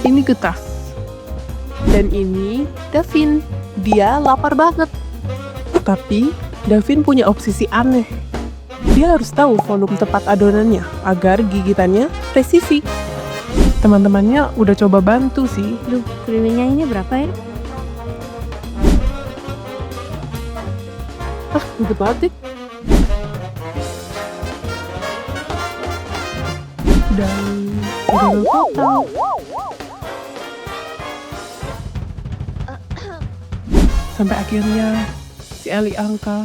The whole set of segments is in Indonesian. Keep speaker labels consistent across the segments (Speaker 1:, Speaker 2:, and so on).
Speaker 1: Ini getas. Dan ini Davin. Dia lapar banget. Tapi Davin punya obsesi aneh. Dia harus tahu volume tepat adonannya agar gigitannya presisi. Teman-temannya udah coba bantu sih.
Speaker 2: Duh, kelilingnya ini berapa ya?
Speaker 1: Ribet banget deh. Dan gagal total. Sampai akhirnya si Eli angka.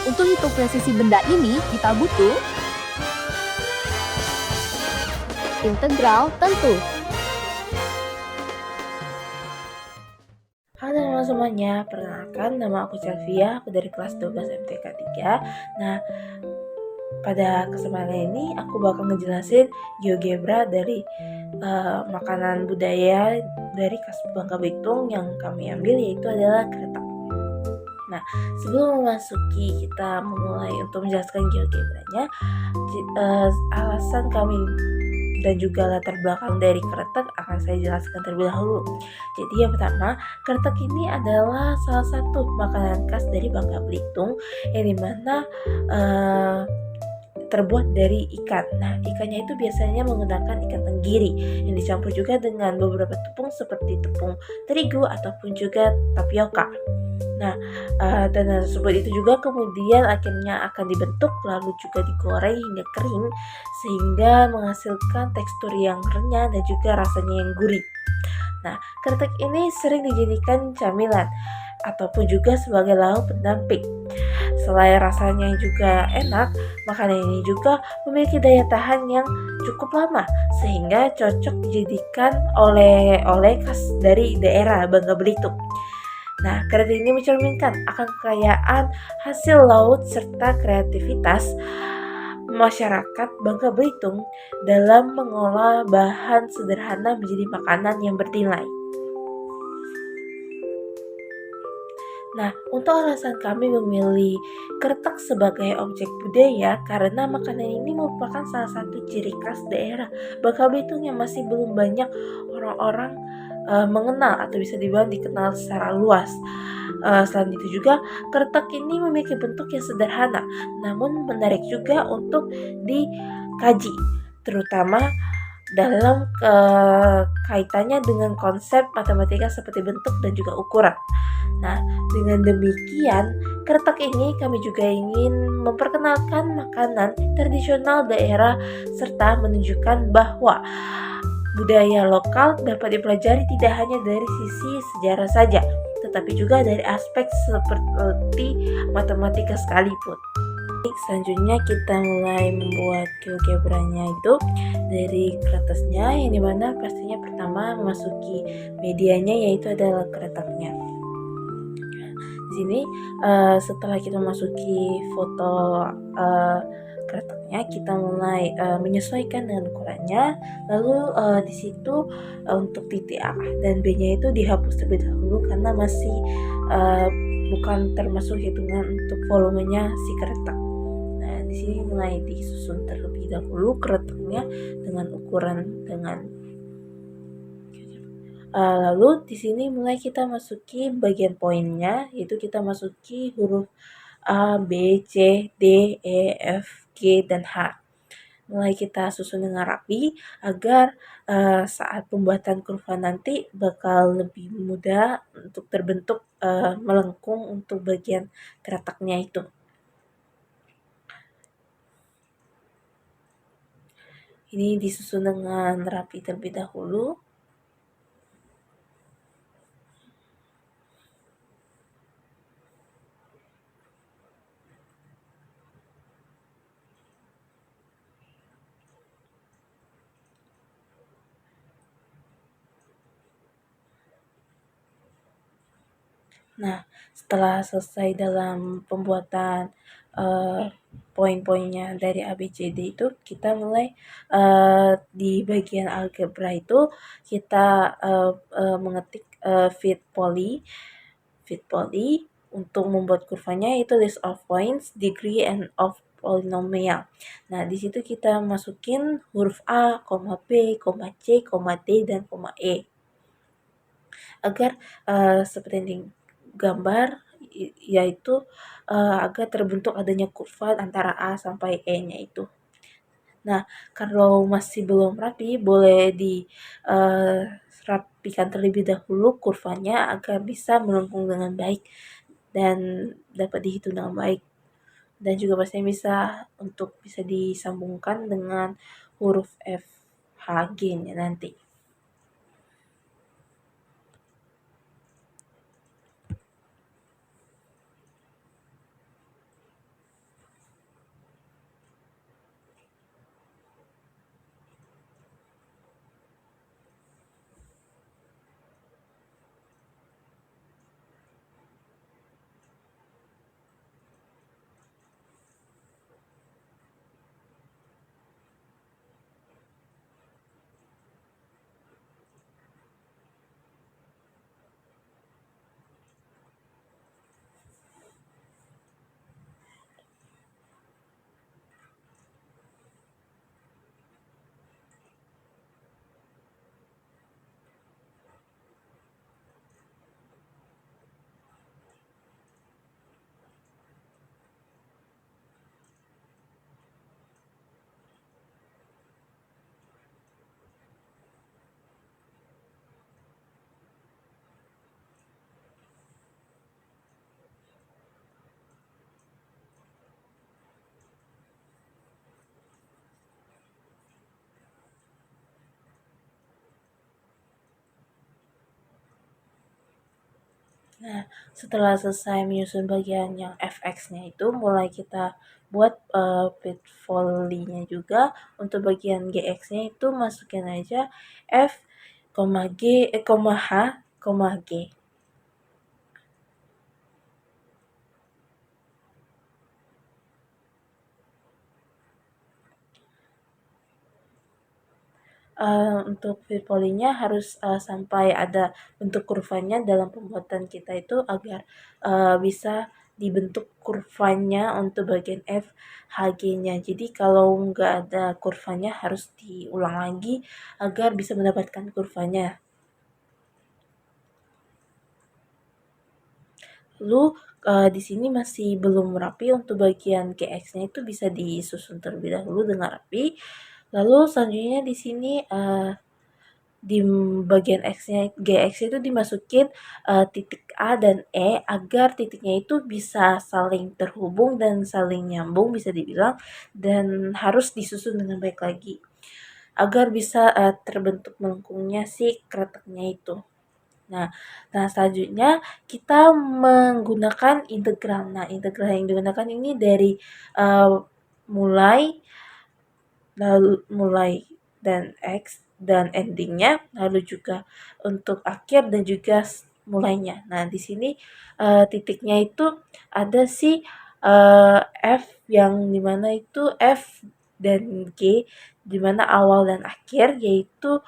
Speaker 2: Untuk hitung presisi benda ini, kita butuh integral tentu.
Speaker 3: Halo teman-teman semuanya, perkenalkan nama aku Sylvia, aku dari kelas 12 MTK 3. Nah, pada kesempatan ini aku bakal ngejelasin GeoGebra dari makanan budaya dari khas Bangka Belitung yang kami ambil, yaitu adalah kretek. Nah, sebelum memasuki kita memulai untuk menjelaskan GeoGebranya, alasan kami dan juga latar belakang dari kretek akan saya jelaskan terlebih dahulu. Jadi yang pertama, kretek ini adalah salah satu makanan khas dari Bangka Belitung yang dimana terbuat dari ikan. Nah, ikannya itu biasanya menggunakan ikan tenggiri yang dicampur juga dengan beberapa tepung seperti tepung terigu ataupun juga tapioka. Nah, dan tersebut itu juga kemudian akhirnya akan dibentuk lalu juga digoreng hingga kering sehingga menghasilkan tekstur yang renyah dan juga rasanya yang gurih. Nah, kretek ini sering dijadikan camilan ataupun juga sebagai lauk pendamping. Selain rasanya juga enak, makanan ini juga memiliki daya tahan yang cukup lama sehingga cocok dijadikan oleh-oleh khas dari daerah Bangka Belitung. Nah, kretek ini mencerminkan akan kekayaan hasil laut serta kreativitas masyarakat Bangka Belitung dalam mengolah bahan sederhana menjadi makanan yang bernilai. Nah, untuk alasan kami memilih kretek sebagai objek budaya karena makanan ini merupakan salah satu ciri khas daerah Bangka Belitung yang masih belum banyak orang-orang mengenal atau bisa dibilang dikenal secara luas. Selain itu juga, kretek ini memiliki bentuk yang sederhana, namun menarik juga untuk dikaji, terutama dalam kaitannya dengan konsep matematika seperti bentuk dan juga ukuran. Nah, dengan demikian, kretek ini kami juga ingin memperkenalkan makanan tradisional daerah serta menunjukkan bahwa budaya lokal dapat dipelajari tidak hanya dari sisi sejarah saja, tetapi juga dari aspek seperti matematika sekalipun. Selanjutnya kita mulai membuat GeoGebranya itu dari kertasnya, yang dimana pastinya pertama memasuki medianya yaitu adalah kreteknya. Di sini setelah kita memasuki foto kreteknya, kita mulai menyesuaikan dengan ukurannya. Lalu di situ untuk titik A dan B-nya itu dihapus terlebih dahulu karena masih bukan termasuk hitungan untuk volumenya si kretek. Nah, di sini mulai disusun terlebih dahulu kreteknya dengan ukuran lalu di sini mulai kita masuki bagian poinnya, yaitu kita masuki huruf A, B, C, D, E, F, G, dan H. Mulai kita susun dengan rapi agar saat pembuatan kurva nanti bakal lebih mudah untuk terbentuk melengkung untuk bagian kreteknya itu. Ini disusun dengan rapi terlebih dahulu. Nah, setelah selesai dalam pembuatan poin-poinnya dari ABCD itu, kita mulai di bagian algebra itu kita mengetik fit poly untuk membuat kurvanya, yaitu list of points, degree, and of polinomial. Nah, di situ kita masukin huruf A, koma B, koma C, koma D, dan koma E. Agar seperti yang digambar, yaitu agar terbentuk adanya kurva antara A sampai E-nya itu. Nah, kalau masih belum rapi, boleh dirapikan terlebih dahulu kurvanya agar bisa melengkung dengan baik dan dapat dihitung dengan baik. Dan juga pastinya bisa disambungkan dengan huruf F, H, G-nya nanti. Nah, setelah selesai menyusun bagian yang fx-nya itu, mulai kita buat pitvolley-nya juga. Untuk bagian gx-nya itu masukin aja f, g, h, g. Untuk pitvolley-nya harus sampai ada bentuk kurvanya dalam pembuatan kita itu agar bisa dibentuk kurvanya untuk bagian F, HG-nya. Jadi kalau nggak ada kurvanya harus diulang lagi agar bisa mendapatkan kurvanya. Lalu di sini masih belum rapi untuk bagian GX-nya itu bisa disusun terlebih dahulu dengan rapi. Lalu selanjutnya di sini di bagian X-nya, GX itu dimasukin titik A dan E agar titiknya itu bisa saling terhubung dan saling nyambung bisa dibilang, dan harus disusun dengan baik lagi agar bisa terbentuk melengkungnya si kreteknya itu. Nah, selanjutnya kita menggunakan integral. Nah, integral yang digunakan ini dari mulai dan X dan endingnya, lalu juga untuk akhir dan juga mulainya. Nah, di sini titiknya itu ada si F yang dimana itu F dan G, dimana awal dan akhir, yaitu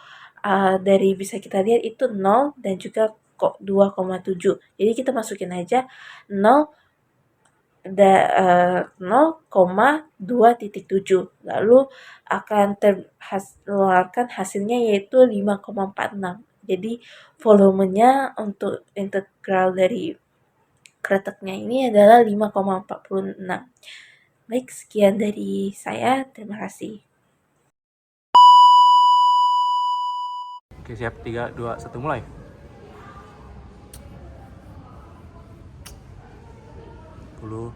Speaker 3: dari bisa kita lihat itu 0 dan juga kok 2,7. Jadi kita masukin aja 0 0,2.7, lalu akan terkeluarkan hasilnya yaitu 5,46. Jadi volumenya untuk integral dari kreteknya ini adalah 5,46. Baik, sekian dari saya. Terima kasih.
Speaker 4: Oke, siap. 3, 2, 1, mulai. Dulu.